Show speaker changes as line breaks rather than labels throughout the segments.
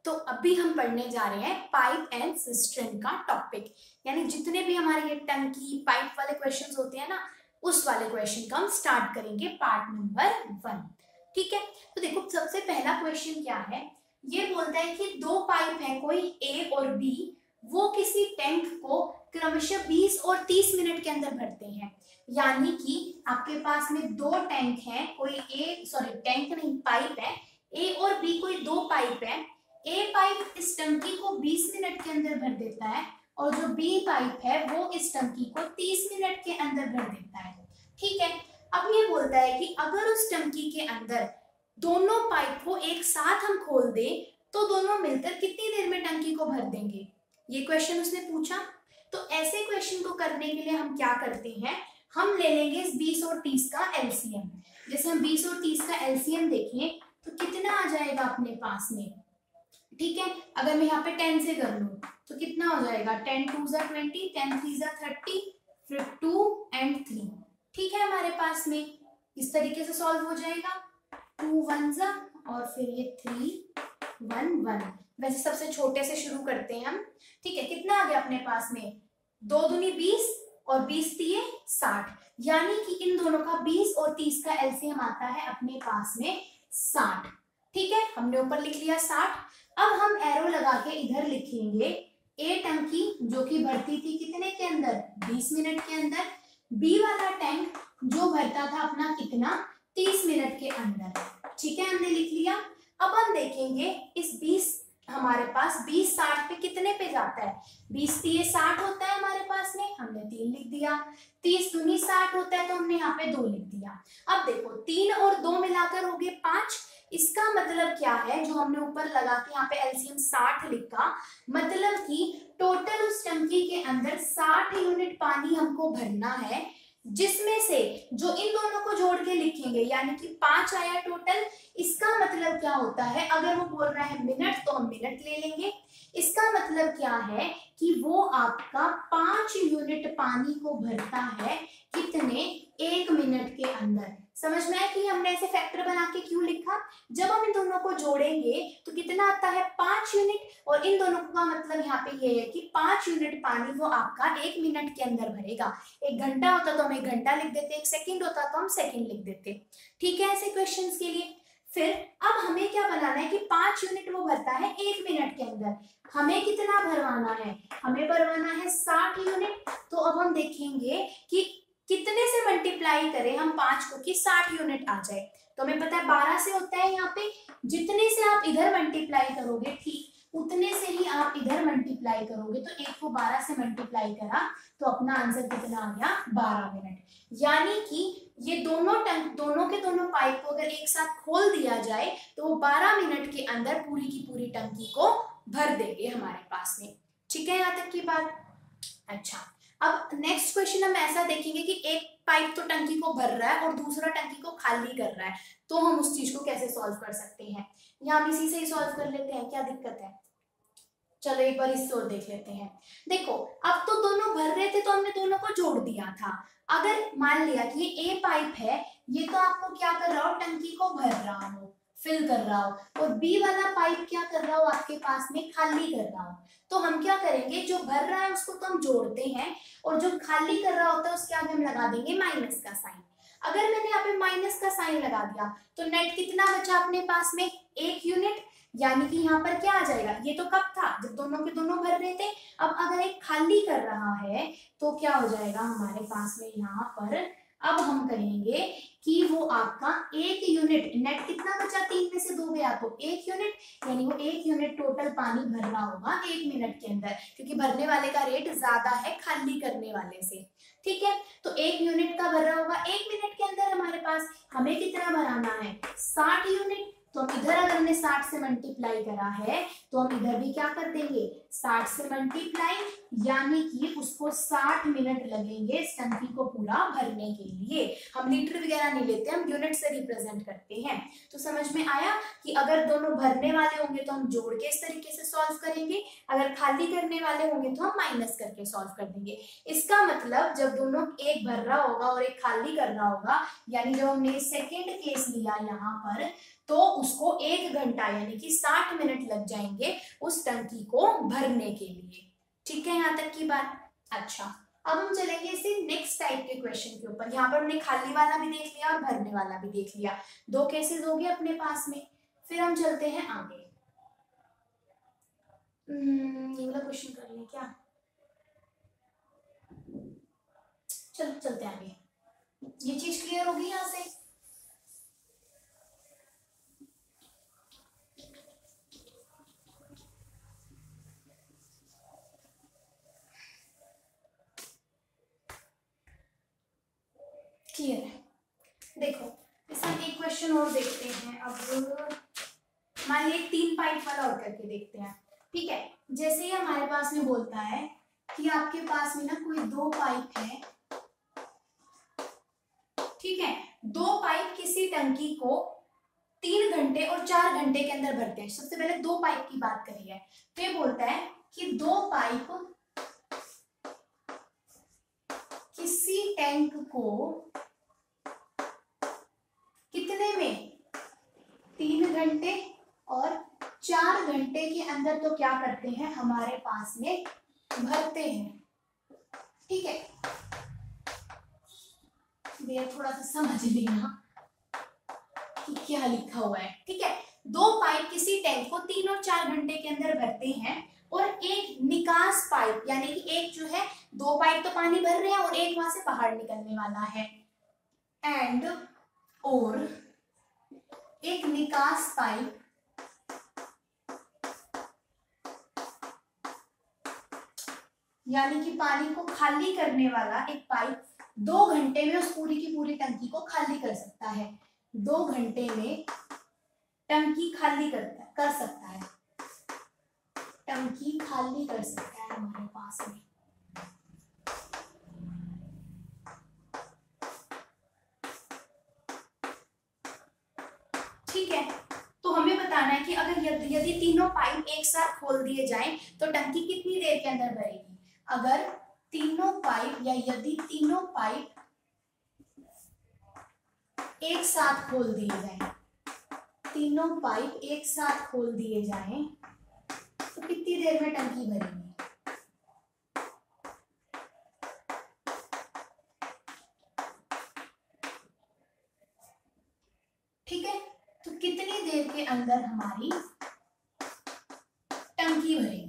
तो अभी हम पढ़ने जा रहे हैं पाइप एंड सिस्टर्न का टॉपिक, यानी जितने भी हमारे ये टंकी पाइप वाले क्वेश्चंस होते हैं ना, उस वाले क्वेश्चन का हम स्टार्ट करेंगे पार्ट नंबर 1। ठीक है, तो देखो सबसे पहला क्वेश्चन क्या है, ये बोलता है कि दो पाइप है कोई ए और बी, वो किसी टैंक को क्रमशः 20 और 30 मिनट के अंदर भरते हैं। यानी कि आपके पास में दो टैंक हैं, कोई टैंक नहीं पाइप है, ए और बी कोई दो पाइप है। ए पाइप इस टंकी को 20 मिनट के अंदर भर देता है और जो बी पाइप है वो इस टंकी को 30 मिनट के अंदर भर देता है। ठीक है, अब ये बोलता है कि अगर उस टंकी के अंदर दोनों पाइप को एक साथ हम खोल दें तो दोनों मिलकर कितनी देर में टंकी को भर देंगे, ये क्वेश्चन उसने पूछा। तो ऐसे क्वेश्चन को करने के लिए हम क्या करते हैं, हम ले लेंगे इस 20 और 30 का एलसीएम। जैसे हम 20 और 30 का एलसीएम देखें तो कितना आ जाएगा अपने पास में। ठीक है, अगर मैं यहाँ पे 10 से कर लूं तो कितना हो जाएगा, 10 2 ज़ा 20, 10 3 ज़ा 30, फिर 2 and 3। ठीक है, हमारे पास में इस तरीके से सॉल्व हो जाएगा, 2 1 ज़ा और फिर ये 3 1 1। वैसे सबसे छोटे से शुरू करते हैं हम। ठीक है, कितना आ गया अपने पास में, 2 दूनी 20 और 20 तिये 60, यानी कि इन दोनों का 20 और 30 का एलसीएम आता है अपने पास में 60। ठीक है, हमने ऊपर लिख लिया 60। अब हम एरो लगा के इधर लिखेंगे ए टंकी जो कि भरती थी कितने के अंदर, 20 मिनट के अंदर, बी वाला टैंक जो भरता था अपना कितना, 30 मिनट के अंदर। ठीक है, हमने लिख लिया। अब हम देखेंगे इस 20 हमारे पास 20 60 पे कितने पे जाता है, 20 तिये 60 होता है हमारे पास में, हमने 3 लिख दिया। 30 दूनी 60 होता है तो हमने यहाँ पे 2 लिख दिया। अब देखो 3 और 2 मिलाकर हो गए 5। इसका मतलब क्या है, जो हमने ऊपर लगा के यहाँ पे एलसीएम 60 लिखा, मतलब कि टोटल उस टंकी के अंदर 60 यूनिट पानी हमको भरना है, जिसमें से जो इन दोनों को जोड़ के लिखेंगे यानी कि 5 आया टोटल। इसका मतलब क्या होता है, अगर वो बोल रहा है मिनट तो हम मिनट ले लेंगे। इसका मतलब क्या है कि वो आपका 5 यूनिट पानी को भरता है, कितने, 1 मिनट के अंदर। समझ में आया कि हमने ऐसे फैक्टर बना के क्यों लिखा, जब हम इन दोनों को जोड़ेंगे तो कितना आता है, 5 यूनिट, और इन दोनों का मतलब यहाँ पे ये है कि 5 यूनिट पानी वो आपका 1 मिनट के अंदर भरेगा। 1 घंटा होता तो हम 1 घंटा लिख देते, 1 सेकंड होता तो हम सेकंड लिख देते। ठीक है, ऐसे क्वेश्चंस के लिए। फिर अब हमें क्या बनाना है कि 5 यूनिट वो भरता है 1 मिनट के अंदर, हमें कितना भरवाना है, हमें भरवाना है 60 यूनिट। तो अब हम देखेंगे कि कितने से मल्टीप्लाई करें हम 5 को कि 60 यूनिट आ जाए। तो हमें पता है 12 से होता है यहाँ पे, जितने से आप इधर मल्टीप्लाई करोगे ठीक उतने से ही आप इधर मल्टीप्लाई करोगे। तो 1 को 12 से मल्टीप्लाई करा तो अपना आंसर कितना आ गया, 12 मिनट। यानी कि ये दोनों के दोनों पाइप को अगर एक साथ खोल दिया जाए तो वो 12 मिनट के अंदर पूरी की पूरी टंकी को भर देंगे हमारे पास में। ठीक है, यहाँ तक की बात। अच्छा, अब नेक्स्ट क्वेश्चन हम ऐसा देखेंगे कि एक पाइप तो टंकी को भर रहा है और दूसरा टंकी को खाली कर रहा है, तो हम उस चीज को कैसे सॉल्व कर सकते हैं। या हम इसी से ही सॉल्व कर लेते हैं, क्या दिक्कत है। चलो एक बार इससे और देख लेते हैं। देखो अब तो दोनों भर रहे थे तो हमने दोनों को जोड़ दिया था। अगर मान लिया कि ये ए पाइप है, ये तो आपको क्या कर रहा हो, टंकी को भर रहा हो, फिल कर रहा हो, और बी वाला पाइप क्या कर रहा हो, आपके पास में खाली कर रहा हो। तो हम क्या करेंगे, जो भर रहा है उसको तो हम जोड़ते हैं और जो खाली कर रहा होता है उसके आगे हम लगा देंगे माइनस का साइन। अगर मैंने यहाँ पे माइनस का साइन लगा दिया तो नेट कितना बचा अपने पास में, 1 यूनिट। यानी कि यहाँ पर क्या आ जाएगा, ये तो कब था, जब दोनों के दोनों भर रहे थे। अब अगर एक खाली कर रहा है तो क्या हो जाएगा हमारे पास में यहाँ पर, अब हम कहेंगे कि वो आपका 1 यूनिट, नेट कितना बचा, 3 में से 2 गया तो 1 यूनिट, यानी वो 1 यूनिट टोटल पानी भर रहा होगा 1 मिनट के अंदर, क्योंकि भरने वाले का रेट ज्यादा है खाली करने वाले से। ठीक है, तो 1 यूनिट का भर रहा होगा 1 मिनट के अंदर हमारे पास। हमें कितना भराना है, 60 यूनिट। तो हम इधर अगर हमने 60 से मल्टीप्लाई करा है तो हम इधर भी क्या कर देंगे, 60 से मल्टीप्लाई, यानी कि उसको 60 मिनट लगेंगे इस टंकी को पूरा भरने के लिए। हम लीटर वगैरह नहीं लेते, हम यूनिट से रिप्रेजेंट करते हैं। तो समझ में आया कि अगर दोनों भरने वाले होंगे तो हम जोड़ के इस तरीके से सॉल्व करेंगे, अगर खाली करने वाले होंगे तो हम माइनस करके सॉल्व कर देंगे। इसका मतलब जब दोनों एक भर रहा होगा और एक खाली कर रहा होगा, यानी जब हमने सेकेंड केस लिया यहाँ पर, तो उसको 1 घंटा यानी कि 60 मिनट लग जाएंगे उस टंकी को भरने के लिए। ठीक है यहाँ तक की बात। अच्छा, अब हम चलेंगे इसे नेक्स्ट टाइप के क्वेश्चन के ऊपर। यहाँ पर हमने खाली वाला भी देख लिया और भरने वाला भी देख लिया, 2 केसेस हो गए अपने पास में। फिर हम चलते हैं आगे। ये वाला क्वेश्चन कर लें क्या? चलो चलते हैं आगे। ये चीज क्लियर होगी यहाँ से? क्लियर है? देखो इसमें एक क्वेश्चन और देखते हैं। अब मान लीजिए 3 पाइप वाला और करके देखते हैं। ठीक है, जैसे ही हमारे पास में बोलता है कि आपके पास में ना कोई 2 पाइप है। ठीक है, 2 पाइप किसी टंकी को 3 घंटे और 4 घंटे के अंदर भरते हैं। सबसे पहले 2 पाइप की बात करी है, तो ये बोलता है कि 2 पाइप किसी टैंक को कितने में 3 घंटे और 4 घंटे के अंदर तो क्या करते हैं हमारे पास में भरते हैं। ठीक है, भैया थोड़ा सा समझ लेना कि क्या लिखा हुआ है। ठीक है, 2 पाइप किसी टैंक को 3 और 4 घंटे के अंदर भरते हैं और एक निकास पाइप यानी कि एक जो है 2 पाइप तो पानी भर रहे हैं और एक वहां से बाहर निकलने वाला है, एंड और एक निकास पाइप यानी कि पानी को खाली करने वाला एक पाइप 2 घंटे में उस पूरी की पूरी टंकी को खाली कर सकता है। 2 घंटे में टंकी खाली कर सकता है, टंकी खाली कर सकता है हमारे पास में। ठीक है, तो हमें बताना है कि अगर यदि तीनों पाइप एक साथ खोल दिए जाएं तो टंकी कितनी देर के अंदर भरेगी। अगर तीनों पाइप या यदि तीनों पाइप एक साथ खोल दिए जाएं, तीनों पाइप एक साथ खोल दिए जाएं तो कितनी देर में टंकी भरेगी। ठीक है, तो कितनी देर के अंदर हमारी टंकी भरेगी।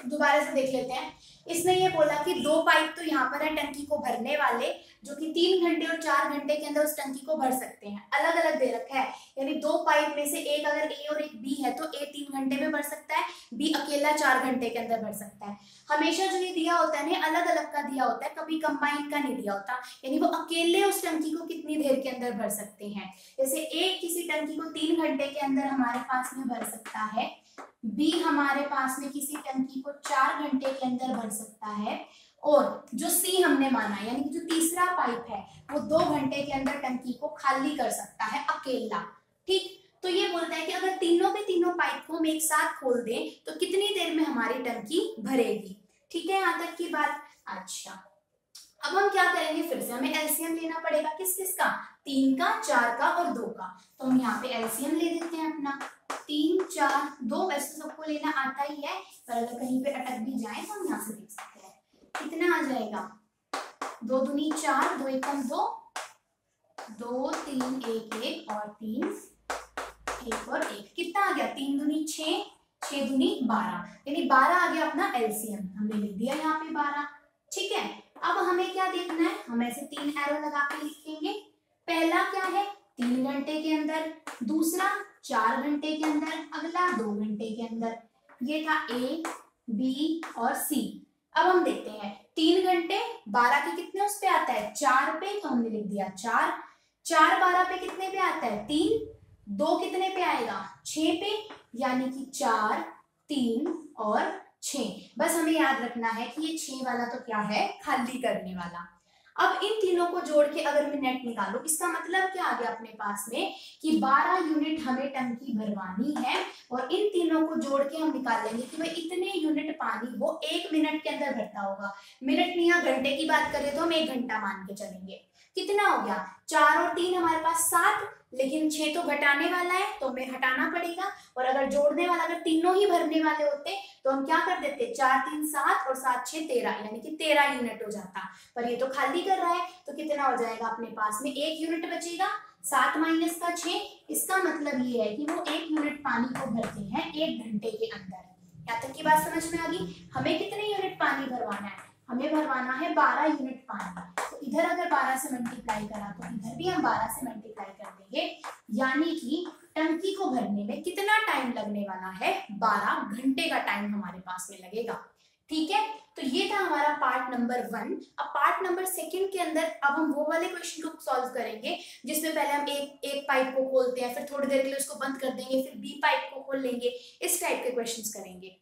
दोबारा से देख लेते हैं। इसने ये बोला कि 2 पाइप तो यहाँ पर है टंकी को भरने वाले, जो कि 3 घंटे और 4 घंटे के अंदर उस टंकी को भर सकते हैं। अलग अलग दे रखा है, यानी 2 पाइप में से एक अगर ए और एक बी है तो ए 3 घंटे में भर सकता है, बी अकेला 4 घंटे के अंदर भर सकता है। हमेशा जो ये दिया होता है ना अलग अलग का दिया होता है, कभी कंबाइन का नहीं दिया होता, यानी वो अकेले उस टंकी को कितनी देर के अंदर भर सकते हैं। जैसे ए किसी टंकी को 3 घंटे के अंदर हमारे पास में भर सकता है, बी हमारे पास में किसी टंकी को 4 घंटे के अंदर भर सकता है, और जो सी हमने माना यानी कि जो तीसरा पाइप है वो 2 घंटे के अंदर टंकी को खाली कर सकता है अकेला। ठीक, तो ये बोलता है कि अगर तीनों के तीनों पाइप को हम एक साथ खोल दें तो कितनी देर में हमारी टंकी भरेगी। ठीक है यहाँ तक की बात। अच्छा, अब हम क्या करेंगे, फिर से हमें एलसीएम लेना पड़ेगा। किस किस का? 3 का, 4 का और 2 का। तो हम यहाँ पे एलसीएम ले देते हैं अपना। 3, 4, 2 वैसे सबको लेना आता ही है, पर अगर कहीं पे अटक भी जाए तो हम यहाँ से देख सकते हैं कितना आ जाएगा। 2 दूनी 4, 2 एकम 2, 2 3 1 1 और 3 1 और 1, कितना आ गया? 3 दूनी 6, 6 दूनी 12, यानी 12 आ गया अपना एलसीएम। हमने लिख दिया यहाँ पे 12। ठीक है, अब हमें क्या देखना है, हम ऐसे 3 एरो लगा के लिखेंगे। पहला क्या है? 3 घंटे के अंदर, दूसरा 4 घंटे के अंदर, अगला 2 घंटे के अंदर। ये था ए, बी और सी। अब हम देखते हैं 3 घंटे 12 के कितने उस पे आता है? 4 पे, तो हमने लिख दिया 4। 4 12 पे कितने पे आता है? 3। 2 कितने पे आएगा? 6 पे, यानी कि 4, 3 और 6। बस हमें याद रखना है कि ये 6 वाला तो क्या है? खाली करने वाला। अब इन तीनों को जोड़ के अगर मैं नेट निकालूं, इसका मतलब क्या आ गया अपने पास में कि 12 यूनिट हमें टंकी भरवानी है, और इन तीनों को जोड़ के हम निकाल लेंगे कि भाई इतने यूनिट पानी वो 1 मिनट के अंदर भरता होगा। मिनट नहीं, या घंटे की बात करें तो हम 1 घंटा मान के चलेंगे। कितना हो गया, 4 और 3 हमारे पास 7, लेकिन 6 तो घटाने वाला है तो हमें हटाना पड़ेगा, और अगर जोड़ने वाला, अगर तीनों ही भरने वाले होते तो हम क्या कर देते, 4 3 7 और 7 6 13, यानी कि 13 यूनिट हो जाता। पर ये तो खाली कर रहा है, तो कितना हो जाएगा अपने पास में, 1 यूनिट बचेगा, 7 माइनस का 6। इसका मतलब ये है कि वो 1 यूनिट पानी को भरते हैं 1 घंटे के अंदर। यहाँ तक की बात समझ में आ गई। हमें कितने यूनिट पानी भरवाना है, हमें भरवाना है 12 यूनिट पानी। तो इधर अगर 12 से मल्टीप्लाई करा तो इधर भी हम 12 से मल्टीप्लाई कर देंगे, यानी कि टंकी को भरने में कितना टाइम लगने वाला है, 12 घंटे का टाइम हमारे पास में लगेगा। ठीक है, तो ये था हमारा पार्ट नंबर 1। अब पार्ट नंबर 2 के अंदर अब हम वो वाले क्वेश्चन को सॉल्व करेंगे जिसमें पहले हम एक पाइप को खोलते हैं, फिर थोड़ी देर के लिए उसको बंद कर देंगे, फिर बी पाइप को खोल लेंगे, इस टाइप के क्वेश्चंस करेंगे।